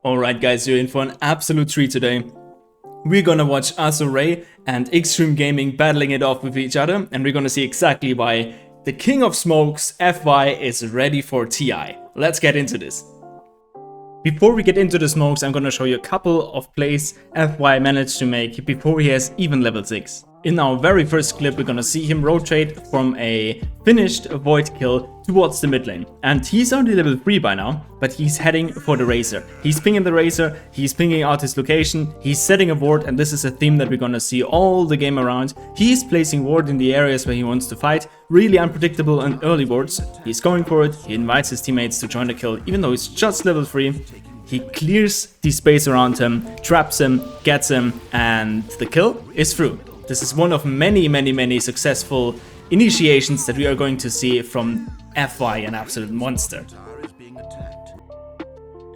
Alright guys, you're in for an absolute treat today. We're gonna watch Ray and Extreme Gaming battling it off with each other, and we're gonna see exactly why the King of Smokes, FY, is ready for TI. Let's get into this. Before we get into the smokes, I'm gonna show you a couple of plays FY managed to make before he has even level 6. In our very first clip, we're gonna see him rotate from a finished void kill towards the mid lane. And he's only level 3 by now, but he's heading for the Razor. He's pinging the Razor, he's pinging out his location, he's setting a ward, and this is a theme that we're gonna see all the game around. He's placing ward in the areas where he wants to fight, really unpredictable and early wards. He's going for it, he invites his teammates to join the kill, even though he's just level 3. He clears the space around him, traps him, gets him, and the kill is through. This is one of many successful initiations that we are going to see from FY, an absolute monster.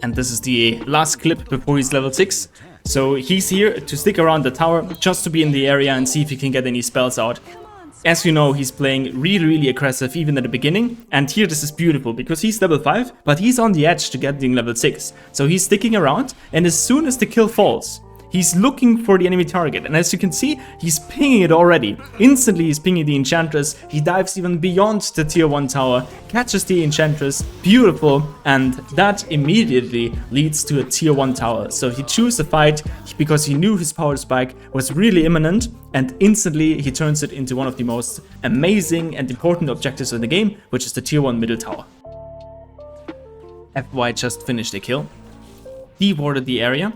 And this is the last clip before he's level 6. So he's here to stick around the tower, just to be in the area and see if he can get any spells out. As you know, he's playing really aggressive even at the beginning, and here this is beautiful because he's level 5, but he's on the edge to getting level 6. So he's sticking around, and as soon as the kill falls, he's looking for the enemy target, and as you can see, he's pinging it already. Instantly he's pinging the Enchantress, he dives even beyond the tier 1 tower, catches the Enchantress, beautiful, and that immediately leads to a tier 1 tower. So he chose the fight because he knew his power spike was really imminent, and instantly he turns it into one of the most amazing and important objectives in the game, which is the tier 1 middle tower. FY just finished a kill, dewarded the area,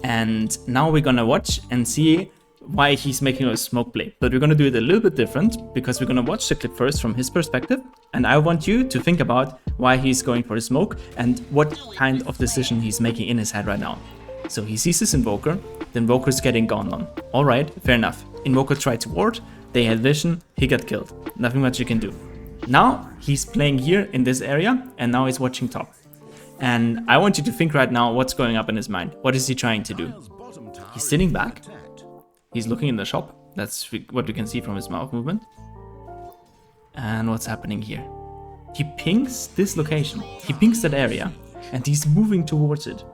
and now we're gonna watch and see why he's making a smoke play. But we're gonna do it a little bit different because we're gonna watch the clip first from his perspective, and I want you to think about why he's going for the smoke and what kind of decision he's making in his head right now. So he sees this Invoker, the Invoker's getting gone on. Alright, fair enough. Invoker tried to ward, they had vision, he got killed. Nothing much you can do. Now he's playing here in this area, and now he's watching top. And I want you to think right now what's going up in his mind. What is he trying to do? He's sitting back. He's looking in the shop. That's what we can see from his mouth movement. And what's happening here? He pings this location. He pings that area. And he's moving towards it.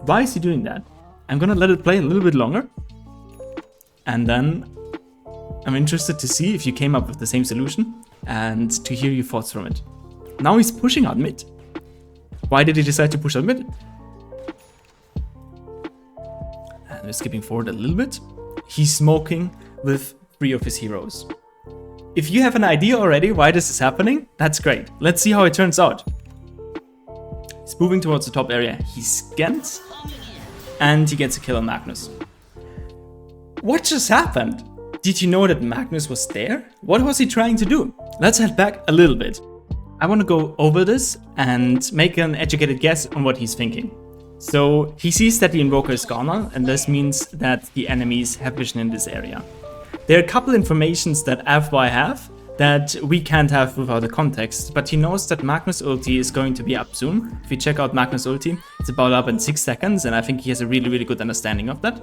Why is he doing that? I'm gonna let it play a little bit longer. And then I'm interested to see if you came up with the same solution and to hear your thoughts from it. Now he's pushing out mid. Why did he decide to push out mid? And we're skipping forward a little bit. He's smoking with 3 of his heroes. If you have an idea already why this is happening, that's great. Let's see how it turns out. He's moving towards the top area. He scans, and he gets a kill on Magnus. What just happened? Did you know that Magnus was there? What was he trying to do? Let's head back a little bit. I want to go over this and make an educated guess on what he's thinking. So he sees that the Invoker is gone on, and this means that the enemies have vision in this area. There are a couple informations that FY have that we can't have without the context, but he knows that Magnus ulti is going to be up soon. If you check out Magnus ulti, it's about up in 6 seconds, and I think he has a really good understanding of that.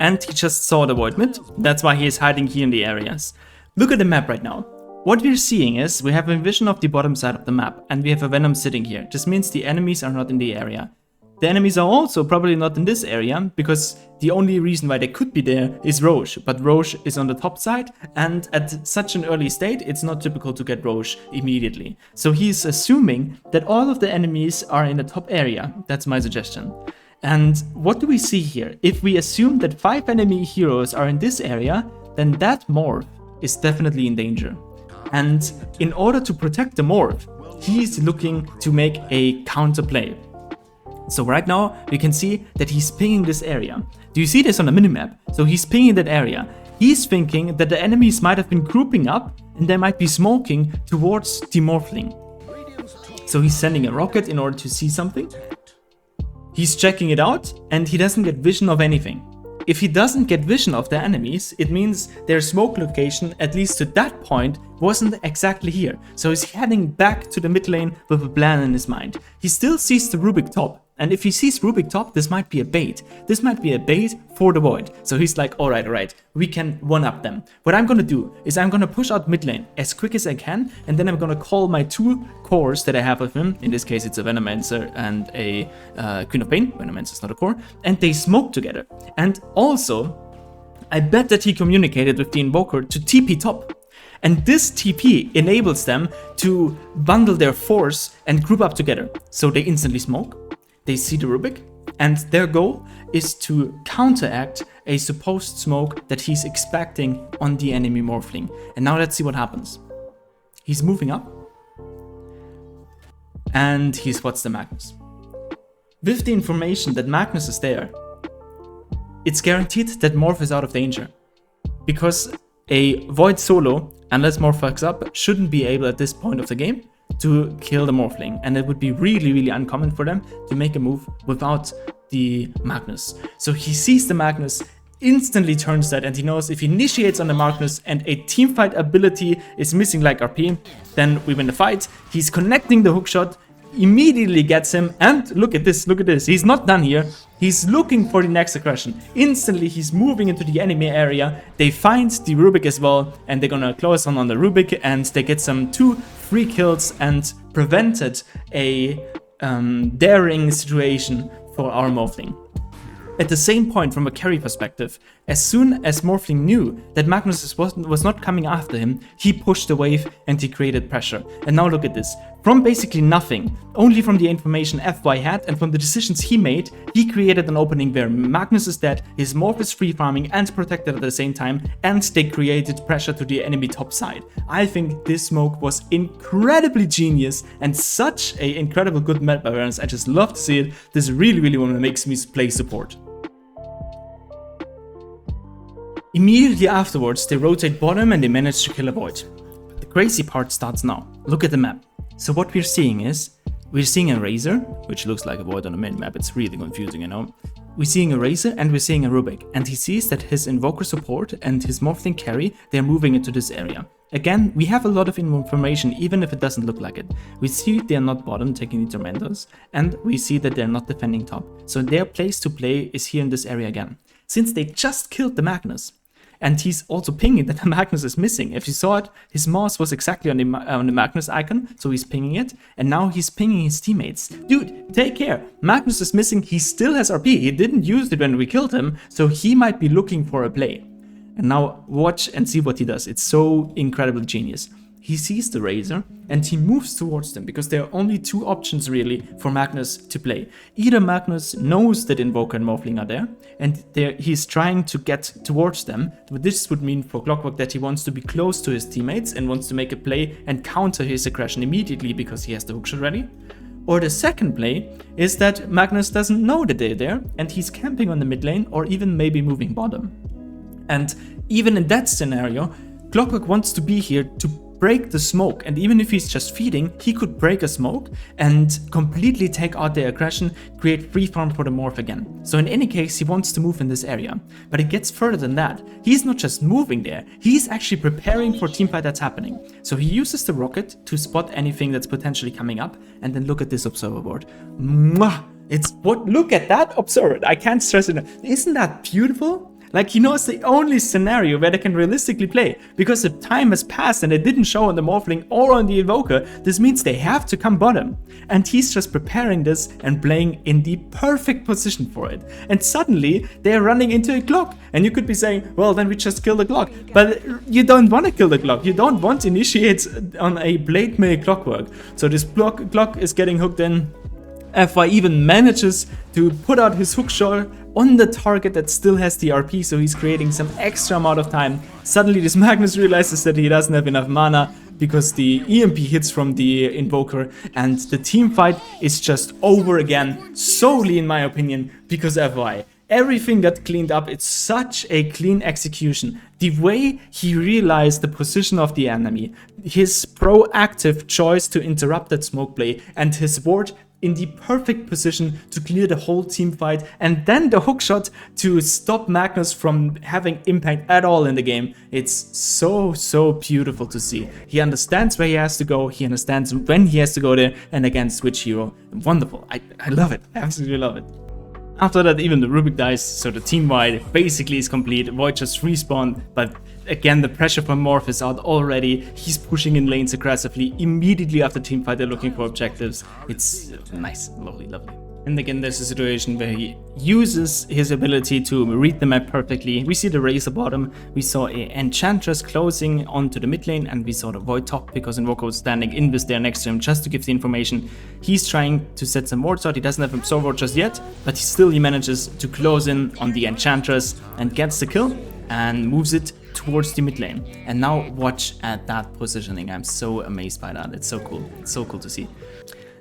And he just saw the void mid, that's why he is hiding here in the areas. Look at the map right now. What we're seeing is we have a vision of the bottom side of the map, and we have a Venom sitting here. This means the enemies are not in the area. The enemies are also probably not in this area, because the only reason why they could be there is Roche, but Roche is on the top side, and at such an early state, it's not typical to get Roche immediately. So he's assuming that all of the enemies are in the top area. That's my suggestion. And what do we see here? If we assume that 5 enemy heroes are in this area, then that morph is definitely in danger. And in order to protect the morph, he's looking to make a counter play. So right now, we can see that he's pinging this area. Do you see this on the minimap? So he's pinging that area. He's thinking that the enemies might have been grouping up and they might be smoking towards the morphling. So he's sending a rocket in order to see something. He's checking it out, and he doesn't get vision of anything. If he doesn't get vision of the enemies, it means their smoke location, at least to that point, wasn't exactly here. So he's heading back to the mid lane with a plan in his mind. He still sees the Rubik top. And if he sees Rubik top, this might be a bait. This might be a bait for the Void. So he's like, all right, we can one-up them. What I'm gonna do is I'm gonna push out mid lane as quick as I can, and then I'm gonna call my 2 cores that I have with him. In this case, it's a Venomancer and a Queen of Pain. Venomancer is not a core. And they smoke together. And also, I bet that he communicated with the Invoker to TP top. And this TP enables them to bundle their force and group up together. So they instantly smoke, they see the Rubik, and their goal is to counteract a supposed smoke that he's expecting on the enemy Morphling. And now let's see what happens. He's moving up, and he spots the Magnus. With the information that Magnus is there, it's guaranteed that Morph is out of danger. Because a Void solo, unless Morph fucks up, shouldn't be able at this point of the game to kill the Morphling. And it would be really uncommon for them to make a move without the Magnus. So he sees the Magnus, instantly turns that, and he knows if he initiates on the Magnus and a teamfight ability is missing like RP, then we win the fight. He's connecting the hookshot, immediately gets him, and look at this, he's not done here. He's looking for the next aggression. Instantly, he's moving into the enemy area. They find the Rubik as well, and they're gonna close on the Rubik, and they get some 2 free kills and prevented a daring situation for our Morphling. At the same point, from a carry perspective, as soon as Morphling knew that Magnus was not coming after him, he pushed the wave and he created pressure. And now look at this. From basically nothing, only from the information FY had and from the decisions he made, he created an opening where Magnus is dead, his Morph is free farming and protected at the same time, and they created pressure to the enemy top side. I think this smoke was incredibly genius and such an incredible good map awareness. I just love to see it. This really makes me play support. Immediately afterwards, they rotate bottom and they manage to kill a Void. The crazy part starts now. Look at the map. So what we're seeing is, we're seeing a Razor, which looks like a Void on the main map. It's really confusing, you know. We're seeing a Razor and we're seeing a Rubik. And he sees that his Invoker support and his Morphling carry, they're moving into this area. Again, we have a lot of information, even if it doesn't look like it. We see they're not bottom taking the Tormentos, and we see that they're not defending top. So their place to play is here in this area again. Since they just killed the Magnus, and he's also pinging that the Magnus is missing. If you saw it, his mouse was exactly on the Magnus icon, so he's pinging it, and now he's pinging his teammates. Dude, take care. Magnus is missing, he still has RP. He didn't use it when we killed him, so he might be looking for a play. And now watch and see what he does. It's so incredibly genius. He sees the Razor and he moves towards them because there are only 2 options really for Magnus to play. Either Magnus knows that Invoker and Morphling are there and he's trying to get towards them. But this would mean for Clockwork that he wants to be close to his teammates and wants to make a play and counter his aggression immediately because he has the hookshot ready. Or the second play is that Magnus doesn't know that they're there and he's camping on the mid lane or even maybe moving bottom. And even in that scenario, Clockwork wants to be here to break the smoke, and even if he's just feeding, he could break a smoke and completely take out their aggression, create free farm for the Morph again. So in any case, he wants to move in this area. But it gets further than that. He's not just moving there, he's actually preparing for teamfight that's happening. So he uses the rocket to spot anything that's potentially coming up, and then look at this observer board. Mwah! Look at that observer. I can't stress it. Isn't that beautiful? Like, he knows the only scenario where they can realistically play. Because if time has passed and it didn't show on the Morphling or on the Invoker, this means they have to come bottom. And he's just preparing this and playing in the perfect position for it. And suddenly, they're running into a clock. And you could be saying, well, then we just kill the clock. But you don't want to kill the clock. You don't want to initiate on a Blade Mail Clockwork. So this clock is getting hooked in. FY even manages to put out his hookshot on the target that still has the RP, so he's creating some extra amount of time. Suddenly this Magnus realizes that he doesn't have enough mana because the EMP hits from the Invoker, and the team fight is just over again, solely in my opinion, because FY. Everything got cleaned up. It's such a clean execution. The way he realized the position of the enemy, his proactive choice to interrupt that smoke play, and his ward in the perfect position to clear the whole team fight, and then the hookshot to stop Magnus from having impact at all in the game. It's so beautiful to see. He understands where he has to go, he understands when he has to go there, and again switch hero. Wonderful. I love it. I absolutely love it. After that, even the Rubik dies, so the team wide basically is complete. Void just respawned, but again, the pressure from Morph is out already. He's pushing in lanes aggressively. Immediately after team fight, they're looking for objectives. It's nice, lovely, lovely. And again, there's a situation where he uses his ability to read the map perfectly. We see the Razor bottom, we saw a Enchantress closing onto the mid lane, and we saw the Void top because Invoker was standing Invis there next to him just to give the information. He's trying to set some wards out. He doesn't have Absorb Ward just yet, but he manages to close in on the Enchantress and gets the kill and moves it towards the mid lane. And now watch at that positioning. I'm so amazed by that. It's so cool. It's so cool to see.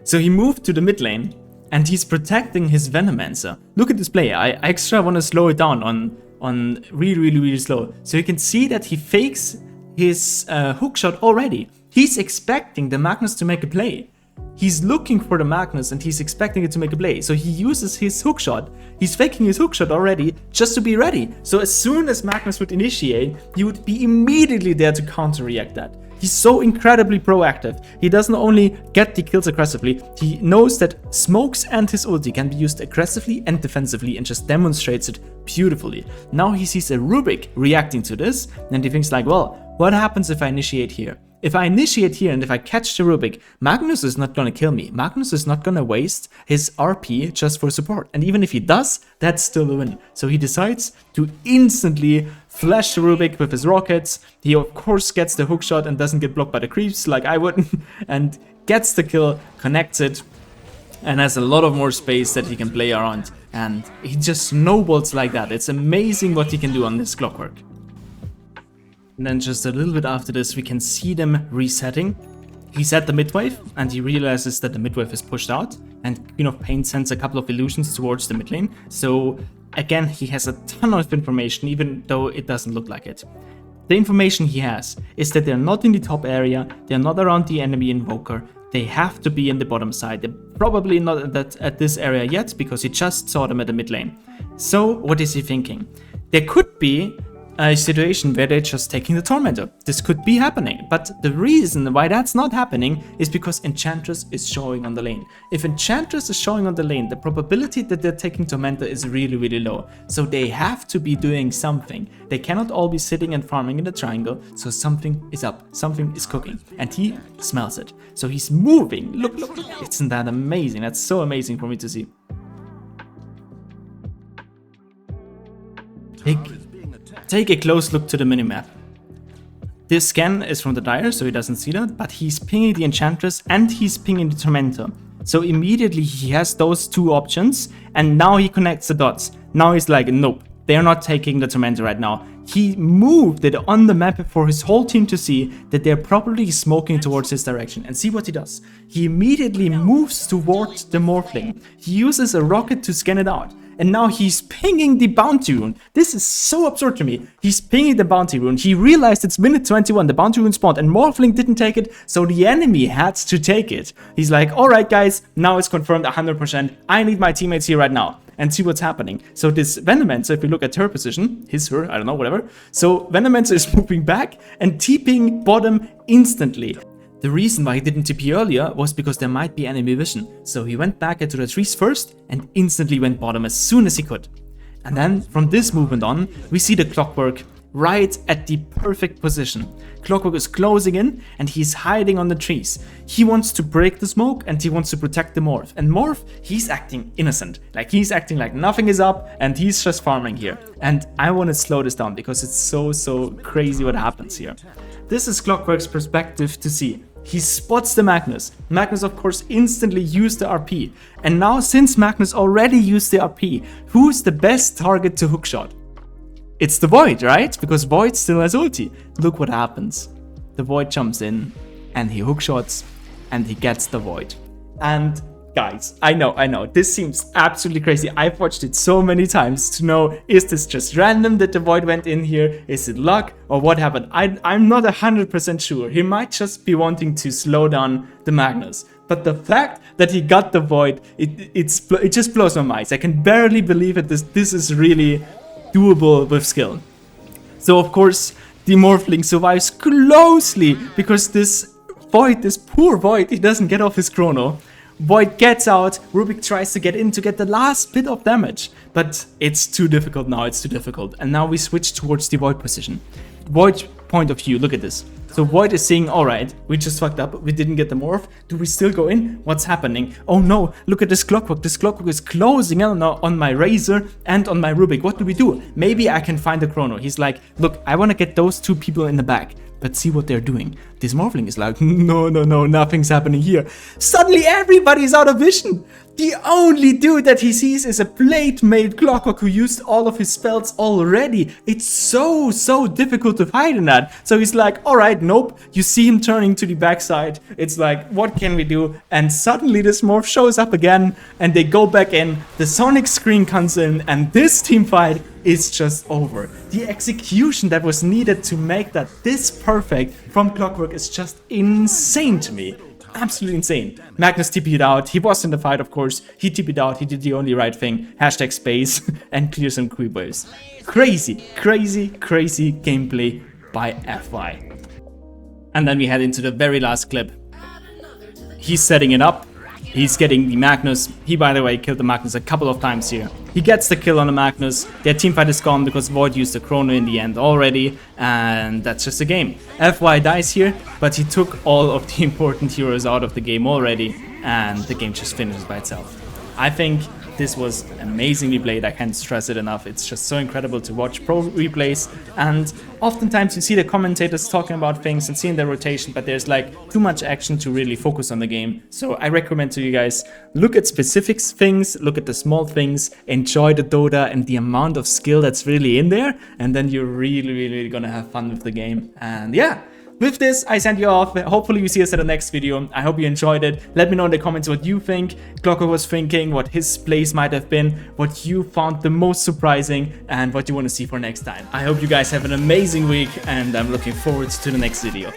So he moved to the mid lane, and he's protecting his Venomancer. Look at this play. I extra want to slow it down on really slow. So you can see that he fakes his hookshot already. He's expecting the Magnus to make a play. He's looking for the Magnus and he's expecting it to make a play. So he uses his hookshot. He's faking his hookshot already just to be ready. So as soon as Magnus would initiate, he would be immediately there to counter-react that. He's so incredibly proactive. He doesn't only get the kills aggressively, he knows that smokes and his ulti can be used aggressively and defensively and just demonstrates it beautifully. Now he sees a Rubik reacting to this and he thinks like, well, what happens if I initiate here? If I initiate here and if I catch the Rubik, Magnus is not gonna kill me. Magnus is not gonna waste his RP just for support. And even if he does, that's still a win. So he decides to instantly flash the Rubik with his rockets. He of course gets the hookshot and doesn't get blocked by the creeps like I would. And gets the kill, connects it, and has a lot of more space that he can play around. And he just snowballs like that. It's amazing what he can do on this Clockwork. And then just a little bit after this, we can see them resetting. He's at the midwave, and he realizes that the midwave is pushed out, and Queen of Pain sends a couple of illusions towards the mid lane. So again, he has a ton of information, even though it doesn't look like it. The information he has is that they're not in the top area, they're not around the enemy invoker, they have to be in the bottom side. They're probably not at this area yet, because he just saw them at the mid lane. So what is he thinking? There could be a situation where they're just taking the Tormentor. This could be happening, but the reason why that's not happening is because Enchantress is showing on the lane. If Enchantress is showing on the lane, the probability that they're taking Tormentor is really low. So they have to be doing something. They cannot all be sitting and farming in the triangle, so something is up, something is cooking, and he smells it. So he's moving. Look, isn't that amazing? That's so amazing for me to see. Take a close look to the minimap. This scan is from the Dire, so he doesn't see that, but he's pinging the Enchantress and he's pinging the Tormentor. So immediately he has those two options, and now he connects the dots. Now he's like, nope, they're not taking the Tormentor right now. He moved it on the map for his whole team to see that they're probably smoking towards his direction. And see what he does. He immediately moves towards the Morphling. He uses a rocket to scan it out. And now he's pinging the bounty rune. This is so absurd to me. He's pinging the bounty rune. He realized it's minute 21, the bounty rune spawned, and Morphling didn't take it, so the enemy had to take it. He's like, alright guys, now it's confirmed 100%. I need my teammates here right now. And see what's happening. So this Venomancer, if you look at her position, her, I don't know, whatever. So Venomancer is moving back and TPing bottom instantly. The reason why he didn't TP earlier was because there might be enemy vision. So he went back into the trees first and instantly went bottom as soon as he could. And then from this movement on, we see the Clockwork right at the perfect position. Clockwork is closing in and he's hiding on the trees. He wants to break the smoke and he wants to protect the Morph. And Morph, he's acting innocent. Like he's acting like nothing is up and he's just farming here. And I want to slow this down because it's so crazy what happens here. This is Clockwork's perspective to see. He spots the Magnus. Magnus, of course, instantly used the RP. And now, since Magnus already used the RP, who's the best target to hookshot? It's the Void, right? Because Void still has ulti. Look what happens. The Void jumps in, and he hookshots, and he gets the Void. And guys, I know, this seems absolutely crazy. I've watched it so many times to know, is this just random that the Void went in here? Is it luck? Or what happened? I'm not 100% sure. He might just be wanting to slow down the Magnus. But the fact that he got the Void, it just blows my mind. I can barely believe it. This is really doable with skill. So of course, the Morphling survives closely because this Void, this poor Void, he doesn't get off his chrono. Void gets out, Rubik tries to get in to get the last bit of damage, but it's too difficult now, it's too difficult. And now we switch towards the Void position. Void point of view, look at this. So Void is saying, alright, we just fucked up, we didn't get the morph, do we still go in? What's happening? Oh no, look at this clockwork is closing in on my Razor and on my Rubik. What do we do? Maybe I can find the chrono. He's like, look, I want to get those two people in the back. But see what they're doing. This Morphling is like, no, nothing's happening here. Suddenly everybody's out of vision. The only dude that he sees is a plate-made Clockwork who used all of his spells already. It's so difficult to fight in that. So he's like, alright, nope. You see him turning to the backside. It's like, what can we do? And suddenly this Morph shows up again and they go back in. The Sonic screen comes in and this team fight is just over. The execution that was needed to make that this perfect from Clockwork is just insane to me. Absolutely insane. Magnus TP'd out. He was in the fight, of course. He TP'd out. He did the only right thing. Hashtag space and clear some creep waves. Crazy gameplay by FY. And then we head into the very last clip. He's setting it up. He's getting the Magnus. He, by the way, killed the Magnus a couple of times here. He gets the kill on the Magnus. Their teamfight is gone because Void used the chrono in the end already. And that's just a game. FY dies here, but he took all of the important heroes out of the game already. And the game just finishes by itself. I think this was amazingly played. I can't stress it enough. It's just so incredible to watch pro replays, and oftentimes you see the commentators talking about things and seeing the rotation, but there's like too much action to really focus on the game. So I recommend to you guys, look at specific things, look at the small things, enjoy the Dota and the amount of skill that's really in there, and then you're really gonna have fun with the game. And yeah, with this, I send you off. Hopefully you see us at the next video. I hope you enjoyed it. Let me know in the comments what you think Clockwork was thinking, what his plays might have been, what you found the most surprising, and what you want to see for next time. I hope you guys have an amazing week, and I'm looking forward to the next video.